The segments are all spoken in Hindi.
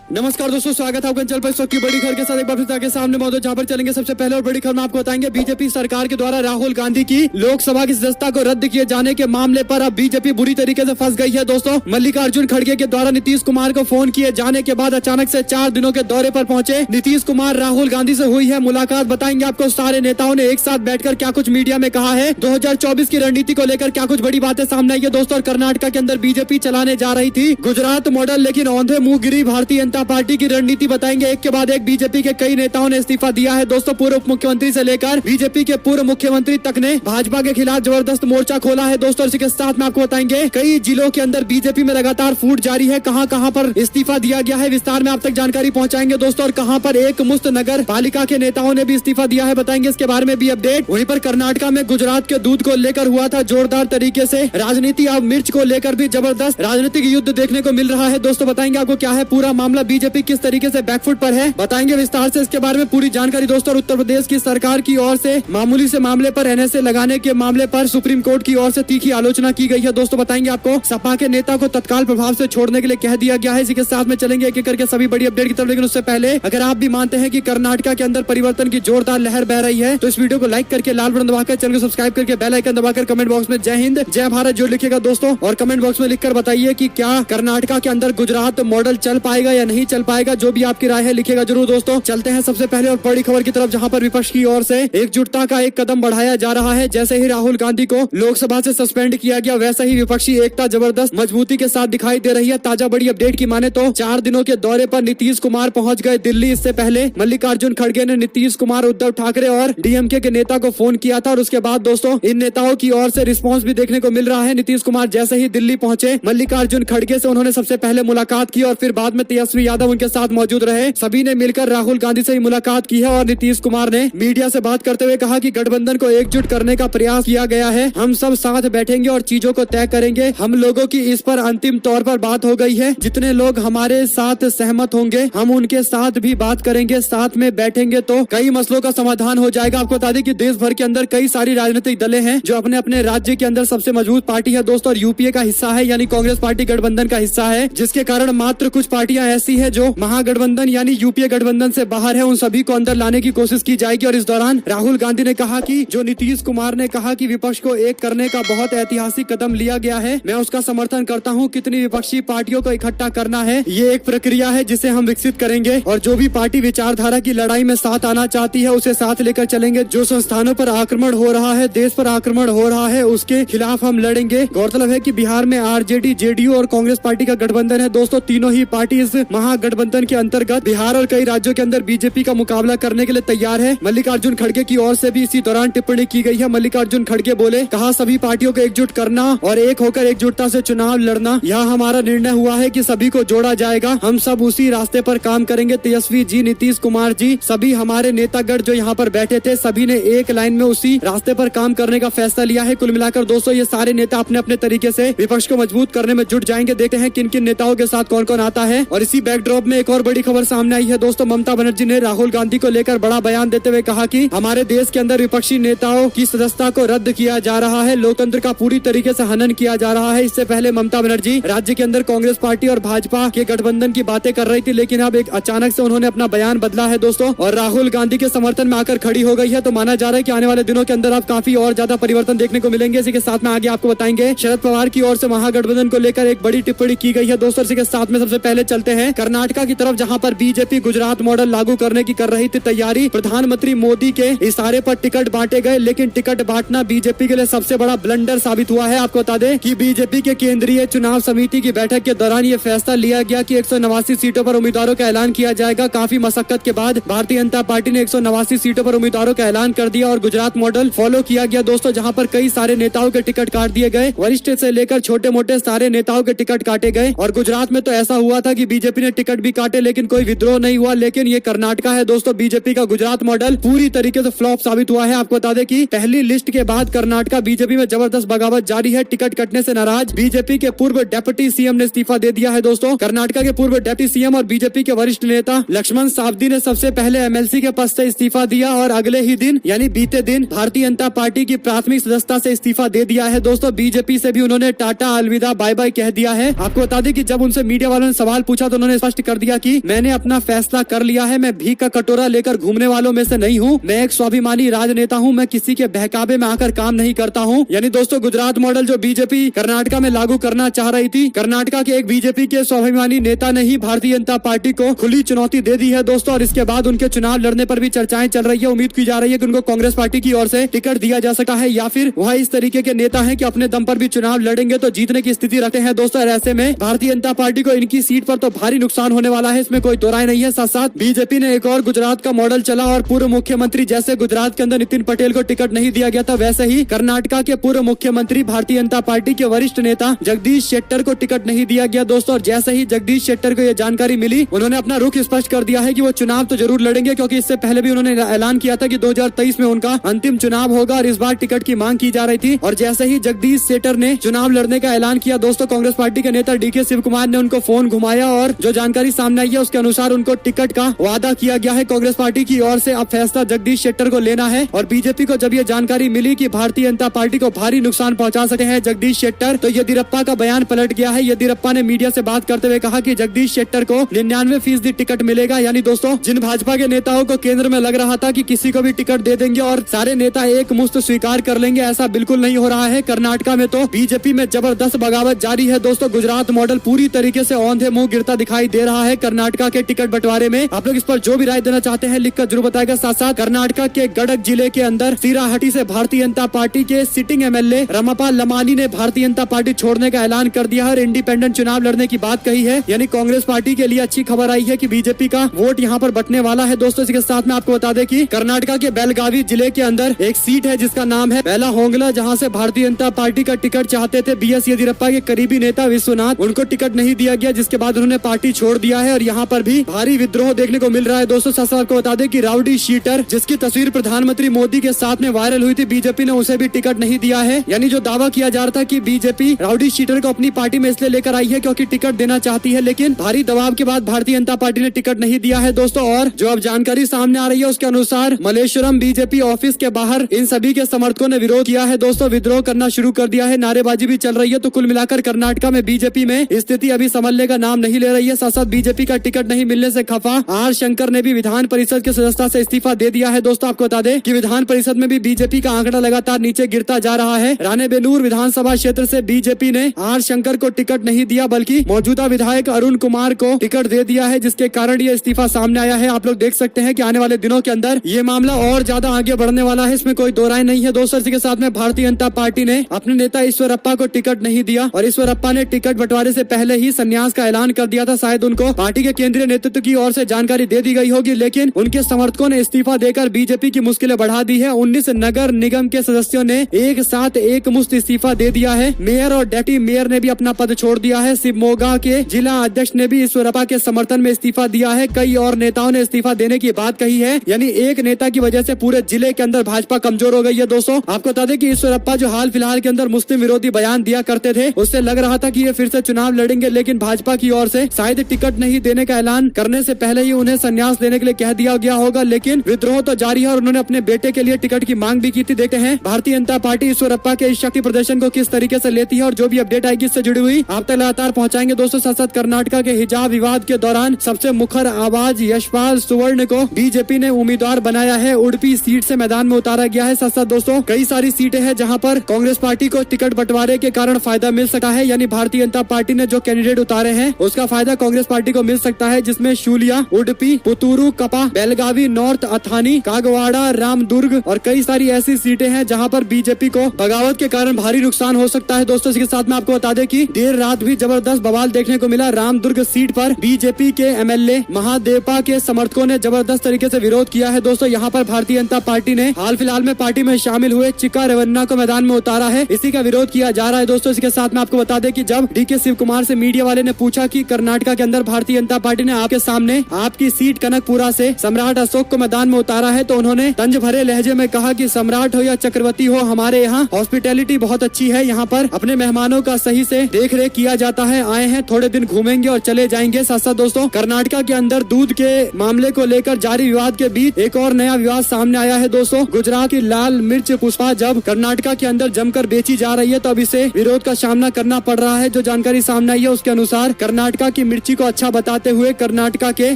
नमस्कार दोस्तों, स्वागत है आपका चल पर की बड़ी खबर के साथ एक बार फिर आपके सामने मौजूद, जहां पर चलेंगे सबसे पहले और बड़ी खबर में आपको बताएंगे बीजेपी सरकार के द्वारा राहुल गांधी की लोकसभा की सदस्यता को रद्द किए जाने के मामले पर अब बीजेपी बुरी तरीके से फंस गई है। दोस्तों, मल्लिकार्जुन खड़गे के द्वारा नीतीश कुमार को फोन किए जाने के बाद अचानक से 4 दिनों के दौरे पर पहुंचे नीतीश कुमार। राहुल गांधी से हुई है मुलाकात, बताएंगे आपको सारे नेताओं ने एक साथ बैठकर क्या कुछ मीडिया में कहा है, 2024 की रणनीति को लेकर क्या कुछ बड़ी बातें सामने आई है। दोस्तों, और कर्नाटक के अंदर बीजेपी चलाने जा रही थी गुजरात मॉडल, लेकिन औंधे मुंह गिरी भारतीय जनता पार्टी की रणनीति। बताएंगे एक के बाद एक बीजेपी के कई नेताओं ने इस्तीफा दिया है। दोस्तों, पूर्व उप मुख्यमंत्री से लेकर बीजेपी के पूर्व मुख्यमंत्री तक ने भाजपा के खिलाफ जबरदस्त मोर्चा खोला है। दोस्तों, इसी के साथ में आपको बताएंगे कई जिलों के अंदर बीजेपी में लगातार फूट जारी है, कहां पर इस्तीफा दिया गया है, विस्तार में आप तक जानकारी पहुंचाएंगे। दोस्तों, और कहां पर एक मुस्त नगर पालिका के नेताओं ने भी इस्तीफा दिया है, बताएंगे इसके बारे में भी अपडेट। वहीं पर कर्नाटक में गुजरात के दूध को लेकर हुआ था जोरदार तरीके से राजनीति, अब मिर्च को लेकर भी जबरदस्त राजनीतिक युद्ध देखने को मिल रहा है। दोस्तों, बताएंगे आपको क्या है पूरा मामला, बीजेपी किस तरीके से बैकफुट पर है, बताएंगे विस्तार से इसके बारे में पूरी जानकारी। दोस्तों, उत्तर प्रदेश की सरकार की ओर से मामूली से मामले पर एनएसए लगाने के मामले पर सुप्रीम कोर्ट की ओर से तीखी आलोचना की गई है। दोस्तों, बताएंगे आपको सपा के नेता को तत्काल प्रभाव से छोड़ने के लिए कह दिया गया है। इसी के साथ में चलेंगे एक एक करके सभी बड़ी अपडेट की तरफ, लेकिन उससे पहले अगर आप भी मानते हैं कि कर्नाटक के अंदर परिवर्तन की जोरदार लहर बह रही है तो इस वीडियो को लाइक करके लाल बटन दबाकर चैनल को सब्सक्राइब करके बेल आइकन दबाकर कमेंट बॉक्स में जय हिंद जय भारत जो लिखेगा दोस्तों, और कमेंट बॉक्स में लिखकर बताइए कि क्या कर्नाटक के अंदर गुजरात मॉडल चल पाएगा या नहीं चल पाएगा, जो भी आपकी राय है लिखेगा जरूर। दोस्तों, चलते हैं सबसे पहले और बड़ी खबर की तरफ, जहां पर विपक्ष की ओर से एकजुटता का एक कदम बढ़ाया जा रहा है। जैसे ही राहुल गांधी को लोकसभा से सस्पेंड किया गया, वैसे ही विपक्षी एकता जबरदस्त मजबूती के साथ दिखाई दे रही है। ताजा बड़ी अपडेट की माने तो 4 दिनों के दौरे पर नीतीश कुमार पहुंच गए दिल्ली। इससे पहले मल्लिकार्जुन खड़गे ने नीतीश कुमार, उद्धव ठाकरे और डीएमके के नेता को फोन किया था, और उसके बाद दोस्तों इन नेताओं की ओर से रिस्पॉन्स भी देखने को मिल रहा है। नीतीश कुमार जैसे ही दिल्ली पहुंचे, मल्लिकार्जुन खड़गे से उन्होंने सबसे पहले मुलाकात की और फिर बाद में तेजस्वी यादव उनके साथ मौजूद रहे। सभी ने मिलकर राहुल गांधी से मुलाकात की है, और नीतीश कुमार ने मीडिया से बात करते हुए कहा कि गठबंधन को एकजुट करने का प्रयास किया गया है, हम सब साथ बैठेंगे और चीजों को तय करेंगे। हम लोगों की इस पर अंतिम तौर पर बात हो गई है, जितने लोग हमारे साथ सहमत होंगे हम उनके साथ भी बात करेंगे, साथ में बैठेंगे तो कई मसलों का समाधान हो जाएगा। आपको बता दें कि देश भर के अंदर कई सारी राजनीतिक दलें हैं जो अपने अपने राज्य के अंदर सबसे मजबूत पार्टी है दोस्तों, और यूपीए का हिस्सा है, यानी कांग्रेस पार्टी गठबंधन का हिस्सा है, जिसके कारण मात्र कुछ पार्टियां ऐसी है जो महागठबंधन यानी यूपीए गठबंधन से बाहर है, उन सभी को अंदर लाने की कोशिश की जाएगी। और इस दौरान राहुल गांधी ने कहा कि जो नीतीश कुमार ने कहा कि विपक्ष को एक करने का बहुत ऐतिहासिक कदम लिया गया है, मैं उसका समर्थन करता हूं। कितनी विपक्षी पार्टियों को इकट्ठा करना है, ये एक प्रक्रिया है जिसे हम विकसित करेंगे, और जो भी पार्टी विचारधारा की लड़ाई में साथ आना चाहती है उसे साथ लेकर चलेंगे। जो संस्थानों पर आक्रमण हो रहा है, देश पर आक्रमण हो रहा है, उसके खिलाफ हम लड़ेंगे। गौरतलब है कि बिहार में आरजेडी, जेडीयू और कांग्रेस पार्टी का गठबंधन है दोस्तों, तीनों ही पार्टी इस महागठबंधन के अंतर्गत बिहार और कई राज्यों के अंदर बीजेपी का मुकाबला करने के लिए तैयार है। मल्लिकार्जुन खड़गे की ओर से भी इसी दौरान टिप्पणी की गई है। मल्लिकार्जुन खड़गे बोले, कहा सभी पार्टियों को एकजुट करना और एक होकर एकजुटता से चुनाव लड़ना, यह हमारा निर्णय हुआ है कि सभी को जोड़ा जाएगा, हम सब उसी रास्ते पर काम करेंगे। तेजस्वी जी, नीतीश कुमार जी, सभी हमारे नेतागण जो यहाँ पर बैठे थे, सभी ने एक लाइन में उसी रास्ते पर काम करने का फैसला लिया है। कुल मिलाकर दोस्तों ये सारे नेता अपने अपने तरीके से विपक्ष को मजबूत करने में जुट जाएंगे। देखते हैं किन किन नेताओं के साथ कौन कौन आता है। और इसी बैकड्रॉप में एक और बड़ी खबर सामने आई है दोस्तों, ममता बनर्जी ने राहुल गांधी को लेकर बड़ा बयान देते हुए कहा कि हमारे देश के अंदर विपक्षी नेताओं की सदस्यता को रद्द किया जा रहा है, लोकतंत्र का पूरी तरीके से हनन किया जा रहा है। इससे पहले ममता बनर्जी राज्य के अंदर कांग्रेस पार्टी और भाजपा के गठबंधन की बातें कर रही थी, लेकिन अब एक अचानक से उन्होंने अपना बयान बदला है दोस्तों, और राहुल गांधी के समर्थन में आकर खड़ी हो गई है। तो माना जा रहा है कि आने वाले दिनों के अंदर अब काफी और ज्यादा परिवर्तन देखने को मिलेंगे। इसी के साथ में आगे आपको बताएंगे शरद पवार की ओर से महागठबंधन को लेकर एक बड़ी टिप्पणी की गई है दोस्तों। इसी के साथ में सबसे पहले चलते हैं कर्नाटक की तरफ, जहां पर बीजेपी गुजरात मॉडल लागू करने की कर रही थी तैयारी। प्रधानमंत्री मोदी के इशारे पर टिकट बांटे गए, लेकिन टिकट बांटना बीजेपी के लिए सबसे बड़ा ब्लंडर साबित हुआ है। आपको बता दें कि बीजेपी के केंद्रीय चुनाव समिति की बैठक के दौरान ये फैसला लिया गया कि 189 सीटों पर उम्मीदवारों का ऐलान किया जाएगा। काफी मशक्कत के बाद भारतीय जनता पार्टी ने 189 सीटों पर उम्मीदवारों का ऐलान कर दिया और गुजरात मॉडल फॉलो किया गया दोस्तों, जहां पर कई सारे नेताओं के टिकट काट दिए गए, वरिष्ठ से लेकर छोटे मोटे सारे नेताओं के टिकट काटे गए। और गुजरात में तो ऐसा हुआ था कि बीजेपी ने टिकट भी काटे लेकिन कोई विद्रोह नहीं हुआ। लेकिन ये कर्नाटक है दोस्तों, बीजेपी का गुजरात मॉडल पूरी तरीके से फ्लॉप साबित हुआ है। आपको बता दें कि पहली लिस्ट के बाद कर्नाटक बीजेपी में जबरदस्त बगावत जारी है। टिकट कटने से नाराज बीजेपी के पूर्व डिप्टी सीएम ने इस्तीफा दे दिया है दोस्तों। कर्नाटक के पूर्व डिप्टी सीएम और बीजेपी के वरिष्ठ नेता लक्ष्मण सावदी ने सबसे पहले एमएलसी के पद से इस्तीफा दिया और अगले ही दिन यानी बीते दिन भारतीय जनता पार्टी की प्राथमिक सदस्यता से इस्तीफा दे दिया है दोस्तों। बीजेपी से भी उन्होंने टाटा अलविदा बाय बाय कह दिया है। आपको बता दें कि जब उनसे मीडिया वालों ने सवाल पूछा तो उन्होंने ने स्पष्ट कर दिया कि मैंने अपना फैसला कर लिया है, मैं भीख का कटोरा लेकर घूमने वालों में से नहीं हूँ, मैं एक स्वाभिमानी राजनेता हूँ, मैं किसी के बहकावे में आकर काम नहीं करता हूँ। यानी दोस्तों गुजरात मॉडल जो बीजेपी कर्नाटका में लागू करना चाह रही थी, कर्नाटका के एक बीजेपी के स्वाभिमानी नेता ने ही भारतीय जनता पार्टी को खुली चुनौती दे दी है दोस्तों। और इसके बाद उनके चुनाव लड़ने पर भी चर्चाएं चल रही है। उम्मीद की जा रही है कि उनको कांग्रेस पार्टी की ओर से टिकट दिया जा सकता है, या फिर वह इस तरीके के नेता है कि अपने दम पर भी चुनाव लड़ेंगे तो जीतने की स्थिति रखते हैं दोस्तों। ऐसे में भारतीय जनता पार्टी को इनकी सीट पर तो भारी नुकसान होने वाला है, इसमें कोई दो राय नहीं है। साथ साथ बीजेपी ने एक और गुजरात का मॉडल चला और पूर्व मुख्यमंत्री जैसे गुजरात के अंदर नितिन पटेल को टिकट नहीं दिया गया था, वैसे ही कर्नाटका के पूर्व मुख्यमंत्री भारतीय जनता पार्टी के वरिष्ठ नेता जगदीश शेट्टर को टिकट नहीं दिया गया दोस्तों। और जैसे ही जगदीश शेट्टर को यह जानकारी मिली, उन्होंने अपना रुख स्पष्ट कर दिया है कि वो चुनाव तो जरूर लड़ेंगे, क्योंकि इससे पहले भी उन्होंने ऐलान किया था कि 2023 में उनका अंतिम चुनाव होगा और इस बार टिकट की मांग की जा रही थी। और जैसे ही जगदीश शेट्टर ने चुनाव लड़ने का ऐलान किया दोस्तों, कांग्रेस पार्टी के नेता डीके शिव कुमार ने उनको फोन घुमाया और जो जानकारी सामने आई है उसके अनुसार उनको टिकट का वादा किया गया है कांग्रेस पार्टी की ओर से। अब फैसला जगदीश शेट्टर को लेना है। और बीजेपी को जब ये जानकारी मिली कि भारतीय जनता पार्टी को भारी नुकसान पहुंचा सकते हैं जगदीश शेट्टर, तो येदियुरप्पा का बयान पलट गया है। येदियुरप्पा ने मीडिया से बात करते हुए कहा कि जगदीश शेट्टर को 99% टिकट मिलेगा। यानी दोस्तों जिन भाजपा के नेताओं को केंद्र में लग रहा था कि किसी को भी टिकट दे देंगे और सारे नेता एक मुश्त स्वीकार कर लेंगे, ऐसा बिल्कुल नहीं हो रहा है। कर्नाटका में तो बीजेपी में जबरदस्त बगावत जारी है दोस्तों। गुजरात मॉडल पूरी तरीके से औंधे मुंह गिरता दिखाई दे रहा है कर्नाटका के टिकट बंटवारे में। आप लोग इस पर जो भी राय देना चाहते हैं लिखकर जरूर बताएगा। साथ साथ कर्नाटका के गडक जिले के अंदर सीराहटी से भारतीय जनता पार्टी के सिटिंग एमएलए रमापा लमानी ने भारतीय जनता पार्टी छोड़ने का ऐलान कर दिया है और इंडिपेंडेंट चुनाव लड़ने की बात कही है। यानी कांग्रेस पार्टी के लिए अच्छी खबर आई है कि बीजेपी का वोट यहाँ पर बटने वाला है दोस्तों। इसके साथ में आपको बता दें कि कर्नाटका के बेलगावी जिले के अंदर एक सीट है जिसका नाम है बेला होंगला, जहाँ से भारतीय जनता पार्टी का टिकट चाहते थे बीएस येदियुरप्पा के करीबी नेता विश्वनाथ, उनको टिकट नहीं दिया गया, जिसके बाद उन्होंने पार्टी छोड़ दिया है और यहाँ पर भी भारी विद्रोह देखने को मिल रहा है दोस्तों। साथ साथ आपको बता दें कि राउडी शीटर जिसकी तस्वीर प्रधानमंत्री मोदी के साथ में वायरल हुई थी, बीजेपी ने उसे भी टिकट नहीं दिया है। यानी जो दावा किया जा रहा था कि बीजेपी राउडी शीटर को अपनी पार्टी में इसलिए लेकर आई है क्योंकि टिकट देना चाहती है, लेकिन भारी दबाव के बाद भारतीय जनता पार्टी ने टिकट नहीं दिया है दोस्तों। और जो अब जानकारी सामने आ रही है उसके अनुसार मलेश्वरम बीजेपी ऑफिस के बाहर इन सभी के समर्थकों ने विरोध किया है दोस्तों, विद्रोह करना शुरू कर दिया है, नारेबाजी भी चल रही है। तो कुल मिलाकर कर्नाटका में बीजेपी में स्थिति अभी संभलने का नाम नहीं ले रही है। साथ साथ बीजेपी का टिकट नहीं मिलने से खफा आर शंकर ने भी विधान परिषद के सदस्यता से इस्तीफा दे दिया है दोस्तों। आपको बता दें कि विधान परिषद में भी बीजेपी का आंकड़ा लगातार नीचे गिरता जा रहा है। राणेबेनूर विधानसभा क्षेत्र से बीजेपी ने आर शंकर को टिकट नहीं दिया, बल्कि मौजूदा विधायक अरुण कुमार को टिकट दे दिया है, जिसके कारण ये इस्तीफा सामने आया है। आप लोग देख सकते हैं कि आने वाले दिनों के अंदर ये मामला और ज्यादा आगे बढ़ने वाला है, इसमें कोई दो राय नहीं है दोस्तों। इसी के साथ में भारतीय जनता पार्टी ने अपने नेता ईश्वरप्पा को टिकट नहीं दिया और ईश्वरप्पा ने टिकट बंटवारे से पहले ही संन्यास का ऐलान कर दिया था। शायद उनको पार्टी के केंद्रीय नेतृत्व की ओर से जानकारी दे दी गई होगी, लेकिन उनके समर्थकों ने इस्तीफा देकर बीजेपी की मुश्किलें बढ़ा दी है। 19 नगर निगम के सदस्यों ने एक साथ एक मुश्त इस्तीफा दे दिया है। मेयर और डेप्टी मेयर ने भी अपना पद छोड़ दिया है। शिवमोगा के जिला अध्यक्ष ने भी ईश्वरप्पा के समर्थन में इस्तीफा दिया है। कई और नेताओं ने इस्तीफा देने की बात कही है। यानी एक नेता की वजह से पूरे जिले के अंदर भाजपा कमजोर हो गई है दोस्तों। आपको बता दें कि ईश्वरप्पा जो हाल फिलहाल के अंदर मुस्लिम विरोधी बयान दिया करते थे, उससे लग रहा था कि ये फिर से चुनाव लड़ेंगे, लेकिन भाजपा की ओर से शायद टिकट नहीं देने का ऐलान करने से पहले ही उन्हें संन्यास लेने के लिए कह दिया गया होगा। लेकिन विद्रोह तो जारी है और उन्होंने अपने बेटे के लिए टिकट की मांग भी की थी। देखते हैं भारतीय जनता पार्टी ईश्वरप्पा के इस शक्ति प्रदर्शन को किस तरीके से लेती है और जो भी अपडेट आएगी इससे जुड़ी हुई आप तक लगातार पहुंचाएंगे दोस्तों। साथ साथ कर्नाटका के हिजाब विवाद के दौरान सबसे मुखर आवाज यशपाल सुवर्ण को बीजेपी ने उम्मीदवार बनाया है। उडुपी सीट से मैदान में उतारा गया है। साथ साथ दोस्तों कई सारी सीटें हैं जहां पर कांग्रेस पार्टी को टिकट बंटवारे के कारण फायदा मिल सकता है। यानी भारतीय जनता पार्टी ने जो कैंडिडेट उतारे हैं उसका फायदा कांग्रेस पार्टी को मिल सकता है, जिसमें शूलिया, उडुपी, पुतूरू, कपा, बेलगावी नॉर्थ, अथानी, कागवाड़ा, रामदुर्ग और कई सारी ऐसी सीटें हैं जहां पर बीजेपी को बगावत के कारण भारी नुकसान हो सकता है दोस्तों। इसके साथ में आपको बता दें कि देर रात भी जबरदस्त बवाल देखने को मिला। रामदुर्ग सीट पर बीजेपी के एमएलए महादेवपा के समर्थकों ने जबरदस्त तरीके से विरोध किया है दोस्तों। यहाँ पर भारतीय जनता पार्टी ने हाल फिलहाल में पार्टी में शामिल हुए चिक्का रेवन्ना को मैदान में उतारा है, इसी का विरोध किया जा रहा है दोस्तों। इसके साथ में आपको बता दें कि जब डीके शिव कुमार से मीडिया वाले ने पूछा कि कर्नाटका के अंदर भारतीय जनता पार्टी ने आपके सामने आपकी सीट कनकपुरा से सम्राट अशोक को मैदान में उतारा है, तो उन्होंने तंज भरे लहजे में कहा कि सम्राट हो या चक्रवर्ती हो, हमारे यहाँ हॉस्पिटैलिटी बहुत अच्छी है, यहाँ पर अपने मेहमानों का सही से देख रेख किया जाता है, आए हैं थोड़े दिन घूमेंगे और चले जाएंगे। साथ साथ दोस्तों कर्नाटका के अंदर दूध के मामले को लेकर जारी विवाद के बीच एक और नया विवाद सामने आया है दोस्तों। गुजरात की लाल मिर्च पुष्पा जब कर्नाटका के अंदर जमकर बेची जा रही है तो अब इसे विरोध का सामना करना पड़ रहा है। जो जानकारी सामने आई है उसके अनुसार कर्नाटका की मिर्चों दृष्टि को अच्छा बताते हुए कर्नाटका के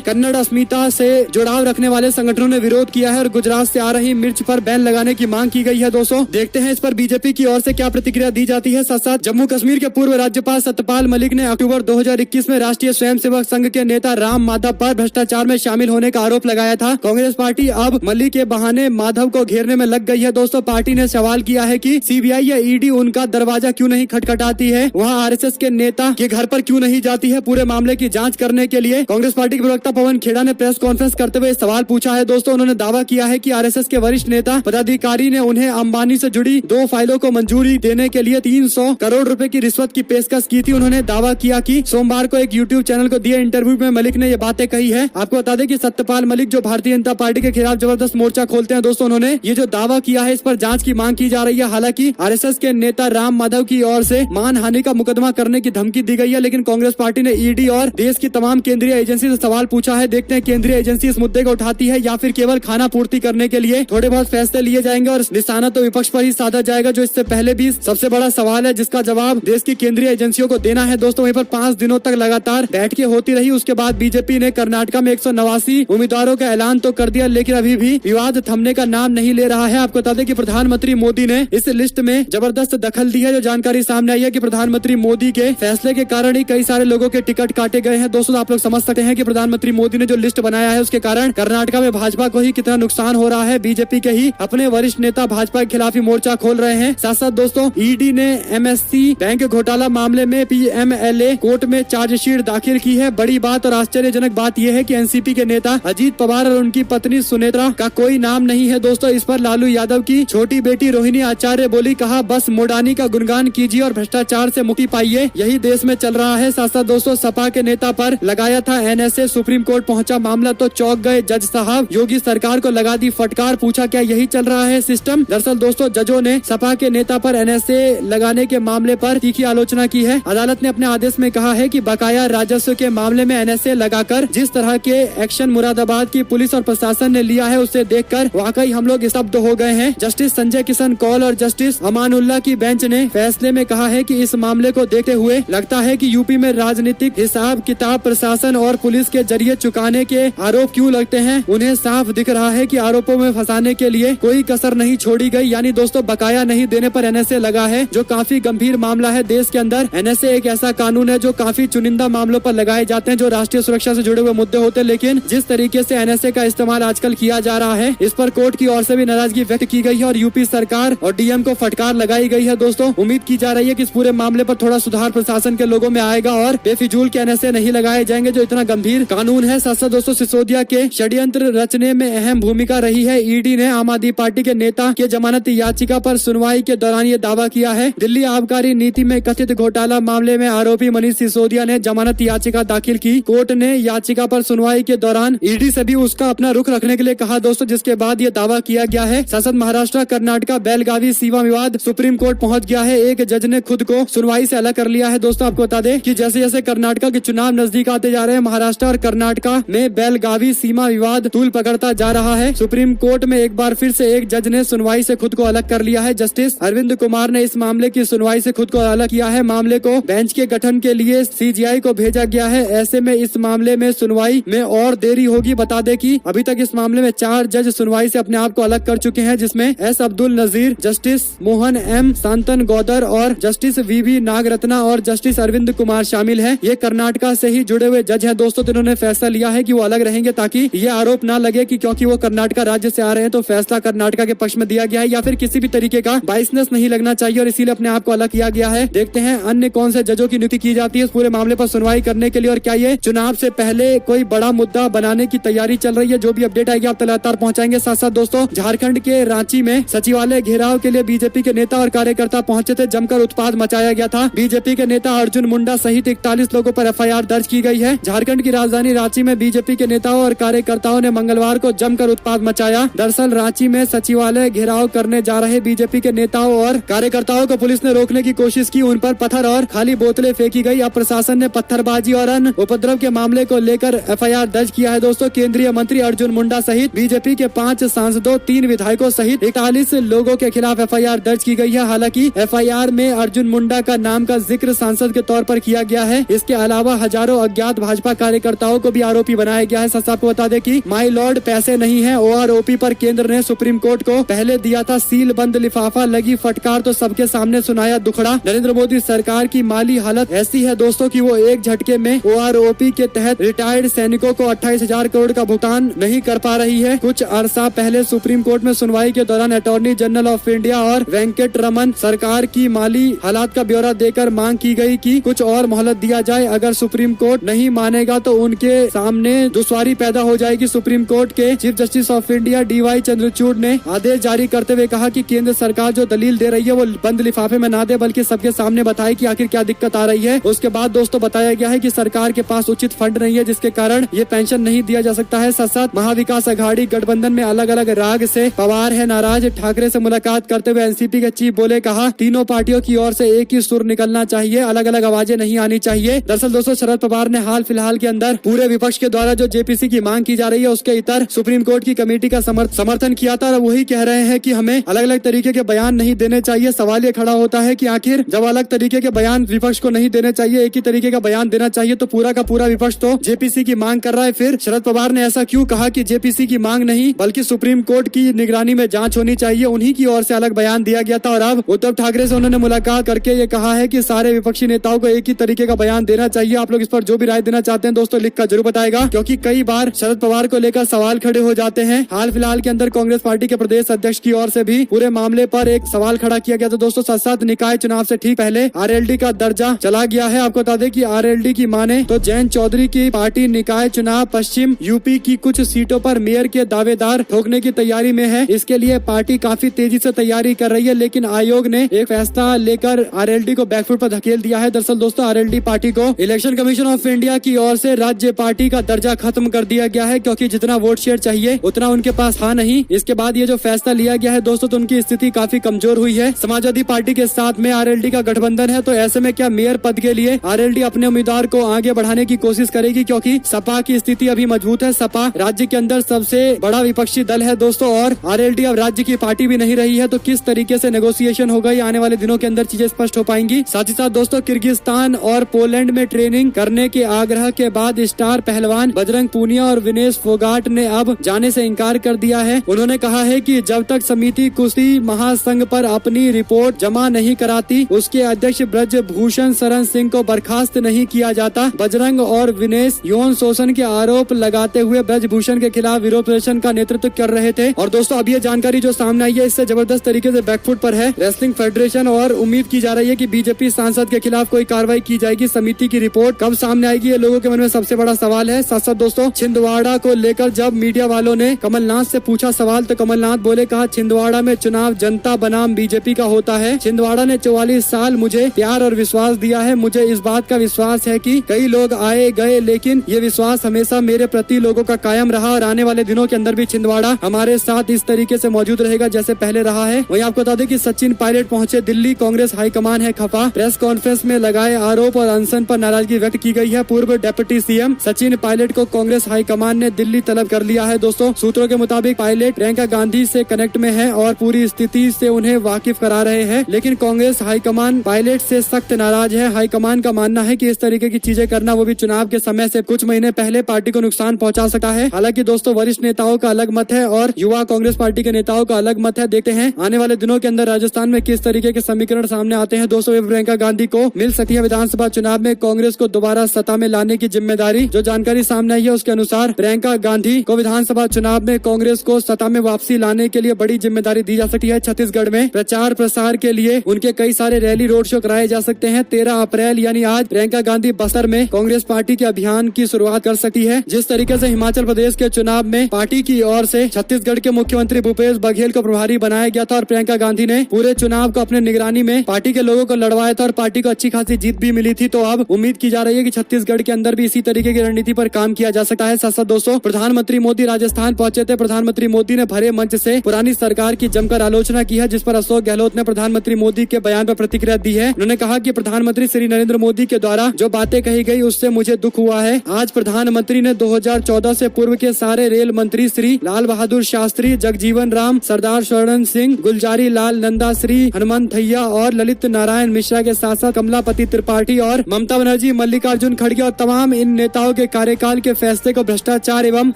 कन्नड़ अस्मिता से जुड़ाव रखने वाले संगठनों ने विरोध किया है और गुजरात से आ रही मिर्च पर बैन लगाने की मांग की गई है। दोस्तों देखते हैं इस पर बीजेपी की ओर से क्या प्रतिक्रिया दी जाती है। साथ साथ जम्मू कश्मीर के पूर्व राज्यपाल सत्यपाल मलिक ने अक्टूबर 2021 में राष्ट्रीय स्वयंसेवक संघ के नेता राम माधव पर भ्रष्टाचार में शामिल होने का आरोप लगाया था। कांग्रेस पार्टी अब मलिक के बहाने माधव को घेरने में लग गई है। दोस्तों पार्टी ने सवाल किया है कि सीबीआई या ईडी उनका दरवाजा क्यों नहीं खटखटाती है, वहाँ आरएसएस के नेता के घर पर क्यों नहीं जाती है पूरे मामले की जांच करने के लिए। कांग्रेस पार्टी के प्रवक्ता पवन खेड़ा ने प्रेस कॉन्फ्रेंस करते हुए सवाल पूछा है। दोस्तों उन्होंने दावा किया है कि आरएसएस के वरिष्ठ नेता पदाधिकारी ने उन्हें अंबानी से जुड़ी 2 फाइलों को मंजूरी देने के लिए 300 करोड़ रुपए की रिश्वत की पेशकश की थी। उन्होंने दावा किया कि सोमवार को एक यूट्यूब चैनल को दिए इंटरव्यू में मलिक ने ये बातें कही है। आपको बता दें कि सत्यपाल मलिक जो भारतीय जनता पार्टी के खिलाफ जबरदस्त मोर्चा खोलते हैं, दोस्तों उन्होंने ये जो दावा किया है इस पर जांच की मांग की जा रही है। हालांकि आरएसएस के नेता राम माधव की ओर से मानहानि का मुकदमा करने की धमकी दी गई है, लेकिन कांग्रेस पार्टी ने ईडी और देश की तमाम केंद्रीय एजेंसी से सवाल पूछा है। देखते हैं केंद्रीय एजेंसी इस मुद्दे को उठाती है या फिर केवल खाना पूर्ति करने के लिए थोड़े बहुत फैसले लिए जाएंगे और निशाना तो विपक्ष पर ही साधा जाएगा, जो इससे पहले भी सबसे बड़ा सवाल है जिसका जवाब देश की केंद्रीय एजेंसियों को देना है। दोस्तों वहीं पर 5 दिनों तक लगातार बैठकें होती रही। उसके बाद बीजेपी ने कर्नाटका में 189 उम्मीदवारों का ऐलान तो कर दिया, लेकिन अभी भी विवाद थमने का नाम नहीं ले रहा है। आपको बता दें कि प्रधानमंत्री मोदी ने इस लिस्ट में जबरदस्त दखल दी है। जो जानकारी सामने आई है कि प्रधानमंत्री मोदी के फैसले के कारण ही कई सारे लोगों के टिकट काटे गए हैं। दोस्तों आप लोग समझ सकते हैं कि प्रधानमंत्री मोदी ने जो लिस्ट बनाया है उसके कारण कर्नाटका में भाजपा को ही कितना नुकसान हो रहा है। बीजेपी के ही अपने वरिष्ठ नेता भाजपा के खिलाफ ही मोर्चा खोल रहे हैं। साथ साथ दोस्तों ईडी ने एमएससी बैंक घोटाला मामले में पीएमएलए कोर्ट में चार्जशीट दाखिल की है। बड़ी बात और आश्चर्यजनक बात यह है कि एनसीपी के नेता अजीत पवार और उनकी पत्नी सुनेत्रा का कोई नाम नहीं है। दोस्तों इस पर लालू यादव की छोटी बेटी रोहिणी आचार्य बोली, कहा बस मोडानी का गुणगान कीजिए और भ्रष्टाचार से मुक्ति पाइए, यही देश में चल रहा है। साथ साथ दोस्तों सपा के नेता पर लगाया था एनएसए, सुप्रीम कोर्ट पहुंचा मामला तो चौंक गए जज साहब, योगी सरकार को लगा दी फटकार, पूछा क्या यही चल रहा है सिस्टम। दरअसल दोस्तों जजों ने सपा के नेता पर एनएसए लगाने के मामले पर तीखी आलोचना की है। अदालत ने अपने आदेश में कहा है कि बकाया राजस्व के मामले में एनएसए लगाकर जिस तरह के एक्शन मुरादाबाद की पुलिस और प्रशासन ने लिया है उसे देखकर वाकई हम लोग स्तब्ध हो गए हैं। जस्टिस संजय किशन कौल और जस्टिस अमानुल्लाह की बेंच ने फैसले में कहा है कि इस मामले को देखते हुए लगता है कि यूपी में राजनीतिक हिसाब किताब प्रशासन और पुलिस के जरिए चुकाने के आरोप क्यों लगते हैं, उन्हें साफ दिख रहा है कि आरोपों में फंसाने के लिए कोई कसर नहीं छोड़ी गई। यानी दोस्तों बकाया नहीं देने पर एनएसए लगा है, जो काफी गंभीर मामला है। देश के अंदर एनएसए एक ऐसा कानून है जो काफी चुनिंदा मामलों पर लगाए जाते हैं, जो राष्ट्रीय सुरक्षा से जुड़े हुए मुद्दे होते हैं, लेकिन जिस तरीके से एनएसए का इस्तेमाल आजकल किया जा रहा है इस पर कोर्ट की ओर से भी नाराजगी व्यक्त की गई है और यूपी सरकार और डीएम को फटकार लगाई गई है। दोस्तों उम्मीद की जा रही है कि इस पूरे मामले पर थोड़ा सुधार प्रशासन के लोगों में आएगा और बेफिजूल के एनएसए नहीं लगाए जाएंगे, जो इतना गंभीर कानून है। साथ साथ दोस्तों सिसोदिया के षड्यंत्र रचने में अहम भूमिका रही है। ईडी ने आम आदमी पार्टी के नेता के जमानत याचिका पर सुनवाई के दौरान ये दावा किया है। दिल्ली आबकारी नीति में कथित घोटाला मामले में आरोपी मनीष सिसोदिया ने जमानत याचिका दाखिल की। कोर्ट ने याचिका पर सुनवाई के दौरान ईडी से भी उसका अपना रुख रखने के लिए कहा दोस्तों, जिसके बाद ये दावा किया गया है। शासन महाराष्ट्र कर्नाटका बेलगावी सीमा विवाद सुप्रीम कोर्ट पहुंच गया है। एक जज ने खुद को सुनवाई से अलग कर लिया है। दोस्तों आपको बता दें कि जैसे जैसे कर्नाटका के चुनाव नजदीक आते जा रहे हैं, महाराष्ट्र और कर्नाटका में बेलगावी सीमा विवाद तूल पकड़ता जा रहा है। सुप्रीम कोर्ट में एक बार फिर से एक जज ने सुनवाई से खुद को अलग कर लिया है। जस्टिस अरविंद कुमार ने इस मामले की सुनवाई से खुद को अलग किया है। मामले को बेंच के गठन के लिए सीजीआई को भेजा गया है। ऐसे में इस मामले में सुनवाई में और देरी होगी। बता दें कि अभी तक इस मामले में 4 जज सुनवाई से अपने आप को अलग कर चुके हैं, जिसमें S Abdul Nazeer, justice Mohan M Shantanu गौदर और जस्टिस वीवी नागरत्ना और जस्टिस अरविंद कुमार शामिल है। ये कर्नाटका से ही जुड़े हुए जज है। दोस्तों इन्होंने फैसला लिया है कि वो अलग रहेंगे ताकि ये आरोप ना लगे कि क्योंकि वो कर्नाटका राज्य से आ रहे हैं तो फैसला कर्नाटका के पक्ष में दिया गया है, या फिर किसी भी तरीके का बाइसनेस नहीं लगना चाहिए और इसीलिए अपने आप को अलग किया गया है। देखते हैं अन्य कौन से जजों की नियुक्ति की जाती है इस पूरे मामले पर सुनवाई करने के लिए, और क्या ये चुनाव से पहले कोई बड़ा मुद्दा बनाने की तैयारी चल रही है। जो भी अपडेट आएगी आप लगातार पहुंचाएंगे। साथ साथ दोस्तों झारखंड के रांची में सचिवालय घेराव के लिए बीजेपी के नेता और कार्यकर्ता पहुंचे थे। जमकर उत्पात मचाया गया था। बीजेपी के नेता अर्जुन मुंडा सहित 41 लोगों पर एफआईआर दर्ज की गई है। झारखंड की राजधानी रांची में बीजेपी के नेताओं और कार्यकर्ताओं ने मंगलवार को जमकर उत्पात मचाया। दरअसल रांची में सचिवालय घेराव करने जा रहे बीजेपी के नेताओं और कार्यकर्ताओं को पुलिस ने रोकने की कोशिश की। उन पर पत्थर और खाली बोतलें फेंकी गई। अब प्रशासन ने पत्थरबाजी और अन्य उपद्रव के मामले को लेकर एफआईआर दर्ज किया है। दोस्तों केंद्रीय मंत्री अर्जुन मुंडा सहित बीजेपी के 5 सांसदों, 3 विधायकों सहित 41 लोगों के खिलाफ एफआईआर दर्ज की गई है। हालांकि एफआईआर में अर्जुन मुंडा का नाम का जिक्र सांसद के तौर पर किया गया है। इसके अलावा हजारों अज्ञात भाजपा कार्यकर्ताओं को भी आरोपी बनाया गया है। साथ आपको बता दें कि माई लॉर्ड पैसे नहीं है ओआरओपी पर केंद्र ने सुप्रीम कोर्ट को पहले दिया था सील बंद लिफाफा, लगी फटकार तो सबके सामने सुनाया दुखड़ा। नरेंद्र मोदी सरकार की माली हालत ऐसी है दोस्तों कि वो एक झटके में ओआरओपी के तहत रिटायर्ड सैनिकों को 28,000 करोड़ का भुगतान नहीं कर पा रही है। कुछ अरसा पहले सुप्रीम कोर्ट में सुनवाई के दौरान अटॉर्नी जनरल ऑफ इंडिया और वेंकट रमन सरकार की माली हालात का ब्यौरा देकर मांग की गई कि कुछ और मोहलत दिया जाए। अगर सुप्रीम कोर्ट नहीं मानेगा तो उनके सामने दुश्वारी पैदा हो जाएगी। सुप्रीम कोर्ट के chief justice of India DY Chandrachud ने आदेश जारी करते हुए कहा कि केंद्र सरकार जो दलील दे रही है वो बंद लिफाफे में ना दे बल्कि सबके सामने बताए कि आखिर क्या दिक्कत आ रही है। उसके बाद दोस्तों बताया गया है कि सरकार के पास उचित फंड नहीं है जिसके कारण ये पेंशन नहीं दिया जा सकता है। साथ साथ महाविकास अघाड़ी गठबंधन में अलग अलग राग से पवार है नाराज। ठाकरे से मुलाकात करते हुए एनसीपी के चीफ बोले, कहा तीनों पार्टियों की ओर से एक ही सुर निकलना चाहिए, अलग अलग आवाजें नहीं आनी चाहिए। दरअसल दोस्तों शरद पवार ने हाल फिलहाल के अंदर पूरे विपक्ष के द्वारा जो जेपीसी की मांग की जा रही है उसके इतर सुप्रीम कोर्ट की कमेटी का समर्थन किया था। वही कह रहे हैं कि हमें अलग अलग तरीके के बयान नहीं देने चाहिए। सवाल ये खड़ा होता है कि आखिर जब अलग तरीके के बयान विपक्ष को नहीं देने चाहिए, एक ही तरीके का बयान देना चाहिए, तो पूरा का पूरा विपक्ष तो जेपीसी की मांग कर रहा है। फिर शरद पवार ने ऐसा क्यों कहा कि जेपीसी की मांग नहीं बल्कि सुप्रीम कोर्ट की निगरानी में जांच होनी चाहिए? उन्हीं की ओर से अलग बयान दिया गया था और अब उद्धव ठाकरे से उन्होंने मुलाकात करके ये कहा है कि सारे विपक्षी नेताओं को एक ही तरीके का बयान देना चाहिए। आप लोग इस पर जो भी राय देना चाहते हैं दोस्तों लिख कर जरूर बताएगा, क्योंकि कई बार शरद पवार को लेकर सवाल खड़े हो जाते हैं। हाल फिलहाल के अंदर कांग्रेस पार्टी के प्रदेश अध्यक्ष की ओर से भी पूरे मामले पर एक सवाल खड़ा किया गया था दोस्तों। साथ साथ निकाय चुनाव से ठीक पहले आरएलडी का दर्जा चला गया है। आपको बता दें कि आरएलडी की माने तो जयंत चौधरी की पार्टी निकाय चुनाव पश्चिम यूपी की कुछ सीटों पर मेयर के दावेदार ठोकने की तैयारी में है। इसके लिए पार्टी काफी तेजी से तैयारी कर रही है, लेकिन आयोग ने एक फैसला लेकर आरएलडी को बैकफुट पर धकेल दिया है। दरअसल दोस्तों आरएलडी पार्टी को इलेक्शन कमीशन ऑफ इंडिया की ओर से राज्य पार्टी का दर्जा खत्म कर दिया गया है, क्योंकि जितना वोट शेयर चाहिए उतना उनके पास था नहीं। इसके बाद ये जो फैसला लिया गया है दोस्तों तो उनकी स्थिति काफी कमजोर हुई है। समाजवादी पार्टी के साथ में आरएलडी का गठबंधन है, तो ऐसे में क्या मेयर पद के लिए आरएलडी अपने उम्मीदवार को आगे बढ़ाने की कोशिश करेगी, क्योंकि सपा की स्थिति अभी मजबूत है। सपा राज्य के अंदर सबसे बड़ा विपक्षी दल है दोस्तों, और आरएलडी अब राज्य की पार्टी भी नहीं रही है। तो किस तरीके से नेगोशिएशन होगा ये आने वाले दिनों के अंदर चीजें स्पष्ट हो पाएंगी। साथ ही साथ दोस्तों किर्गिस्तान और पोलैंड में ट्रेनिंग करने के आग्रह के बाद स्टार पहलवान बजरंग पूनिया और विनेश फोगाट ने अब जाने से इनकार कर दिया है। उन्होंने कहा है कि जब तक समिति कुश्ती महासंघ पर अपनी रिपोर्ट जमा नहीं कराती उसके अध्यक्ष ब्रजभूषण शरण सिंह को बर्खास्त नहीं किया जाता। बजरंग और विनेश यौन शोषण के आरोप लगाते हुए ब्रजभूषण के खिलाफ विरोध प्रदर्शन का नेतृत्व कर रहे थे। और दोस्तों अब ये जानकारी जो सामने आई है इससे जबरदस्त तरीके से बैकफुट पर है रेसलिंग फेडरेशन, और उम्मीद की जा रही है कि बीजेपी सांसद के खिलाफ कोई कार्रवाई की जाएगी। समिति की रिपोर्ट कब सामने आएगी ये लोगों के मन में सबसे बड़ा सवाल है। साथ साथ दोस्तों छिंदवाड़ा को लेकर जब मीडिया वालों ने कमलनाथ से पूछा सवाल तो कमलनाथ बोले, कहा छिंदवाड़ा में चुनाव जनता बनाम बीजेपी का होता है। छिंदवाड़ा ने 44 साल मुझे प्यार और विश्वास दिया है। मुझे इस बात का विश्वास है कि कई लोग आए गए, लेकिन ये विश्वास हमेशा मेरे प्रति लोगों का कायम रहा और आने वाले दिनों के अंदर भी छिंदवाड़ा हमारे साथ इस तरीके से मौजूद रहेगा जैसे पहले रहा है। वहीं आपको बता दें कि सचिन पायलट पहुंचे दिल्ली, कांग्रेस हाईकमान है खफा। प्रेस कॉन्फ्रेंस में लगाए आरोप और अनशन पर नाराजगी व्यक्त की गई है। पूर्व डिप्टी सीएम सचिन पायलट को कांग्रेस हाईकमान ने दिल्ली तलब कर लिया है। दोस्तों सूत्रों के मुताबिक पायलट प्रियंका गांधी से कनेक्ट में है और पूरी स्थिति से उन्हें वाकिफ करा रहे हैं, लेकिन कांग्रेस हाईकमान पायलट से सख्त नाराज है। हाईकमान का मानना है कि इस तरीके की चीजें करना वो भी चुनाव के समय से कुछ महीने पहले पार्टी को नुकसान पहुंचा सकता है। हालांकि दोस्तों वरिष्ठ नेताओं का अलग मत है और युवा कांग्रेस पार्टी के नेताओं का अलग मत है। देखते हैं आने वाले दिनों के अंदर राजस्थान में किस तरीके के समीकरण सामने आते हैं। दोस्तों प्रियंका गांधी को मिल सकती है विधानसभा चुनाव में कांग्रेस को दोबारा सत्ता में लाने की जिम्मेदारी। जो जानकारी सामने आई है उसके अनुसार प्रियंका गांधी को विधानसभा चुनाव में कांग्रेस को सत्ता में वापसी लाने के लिए बड़ी जिम्मेदारी दी जा सकती है। छत्तीसगढ़ में प्रचार प्रसार के लिए उनके कई सारे रैली रोड शो कराए जा सकते हैं। 13 अप्रैल यानी आज प्रियंका गांधी बस्तर में कांग्रेस पार्टी के अभियान की शुरुआत कर सकती है। जिस तरीके से हिमाचल प्रदेश के चुनाव में पार्टी की ओर से छत्तीसगढ़ के मुख्यमंत्री भूपेश बघेल को प्रभारी बनाया गया था और प्रियंका गांधी ने पूरे चुनाव को अपने निगरानी में पार्टी के लोगों को लड़वाया था और पार्टी को अच्छी खासी जीत भी मिली थी। तो अब उम्मीद की जा रही है कि छत्तीसगढ़ के अंदर भी इसी तरीके की रणनीति पर काम किया जा सकता है। साथ साथ दोस्तों प्रधानमंत्री मोदी राजस्थान पहुंचे थे। प्रधानमंत्री मोदी ने भरे मंच से पुरानी सरकार की जमकर आलोचना की है, जिस पर अशोक गहलोत ने प्रधानमंत्री मोदी के बयान पर प्रतिक्रिया दी है। उन्होंने कहा कि प्रधानमंत्री श्री नरेंद्र मोदी के द्वारा जो बातें कही गई उससे मुझे दुख हुआ है। आज प्रधानमंत्री ने 2014 से पूर्व के सारे रेल मंत्री श्री लाल बहादुर शास्त्री, जगजीवन राम, सरदार शरण सिंह, गुलजारी लाल नंदा, श्री हनुमंतैया और ललित नारायण मिश्रा के साथ साथ कमलापति त्रिपाठी और ममता बनर्जी मल्लिकार्जुन खड़गे और तमाम इन नेताओं के कार्यकाल के फैसले को भ्रष्टाचार एवं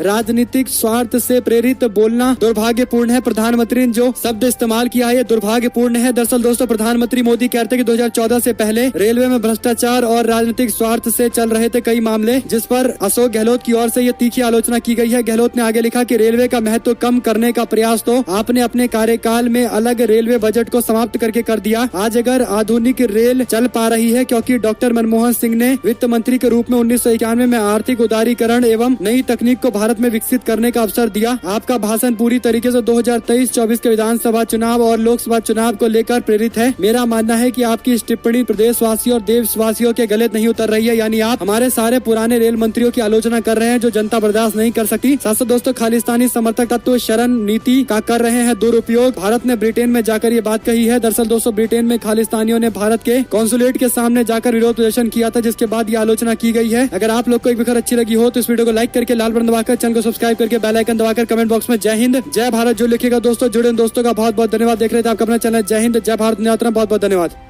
राजनीतिक स्वार्थ से प्रेरित बोलना दुर्भाग्यपूर्ण है। प्रधानमंत्री ने जो शब्द इस्तेमाल किया है ये दुर्भाग्यपूर्ण है। दरअसल दोस्तों प्रधानमंत्री मोदी कहते हैं कि 2014 से पहले रेलवे में भ्रष्टाचार और राजनीतिक स्वार्थ से चल रहे थे कई मामले, जिस पर अशोक गहलोत की ओर से ये तीखी आलोचना की गई है। गहलोत ने आगे लिखा कि रेलवे का महत्व कम करने का प्रयास तो आपने अपने कार्यकाल में अलग रेलवे बजट को समाप्त करके कर दिया। आज अगर आधुनिक रेल चल पा रही है क्योंकि डॉक्टर मनमोहन सिंह ने वित्त मंत्री के रूप में 1991 में आर्थिक उदारीकरण एवं नई तकनीक को भारत में विकसित करने का अवसर दिया। आपका भाषण पूरी तरीके से 2023-24 के विधानसभा चुनाव और लोकसभा चुनाव को लेकर प्रेरित है। मेरा मानना है कि आपकी इस टिप्पणी प्रदेशवासियों और देशवासियों के गले नहीं उतर रही है, यानी आप हमारे सारे पुराने रेल मंत्रियों की आलोचना कर रहे हैं जो जनता बर्दाश्त नहीं कर सकती। साथ साथ दोस्तों खालिस्तानी समर्थक तत्व शरण नीति का कर रहे हैं दुरुपयोग। भारत ने ब्रिटेन में जाकर ये बात कही है। दरअसल दोस्तों ब्रिटेन में खालिस्तानियों ने भारत के कॉन्सुलेट के सामने जाकर विरोध प्रदर्शन किया था, जिसके बाद ये आलोचना की गई है। अगर आप लोग को एक खबर अच्छी लगी हो तो इस वीडियो को लाइक करके लाल बटन दबाकर चैनल को सब्सक्राइब करके बेल आइकन दबाकर कमेंट बॉक्स में जय हिंद जय भारत जो लिखेगा दोस्तों। जुड़े दोस्तों का बहुत बहुत धन्यवाद। देख रहे थे आपका अपना चैनल जय हिंद जय भारत। बहुत बहुत धन्यवाद।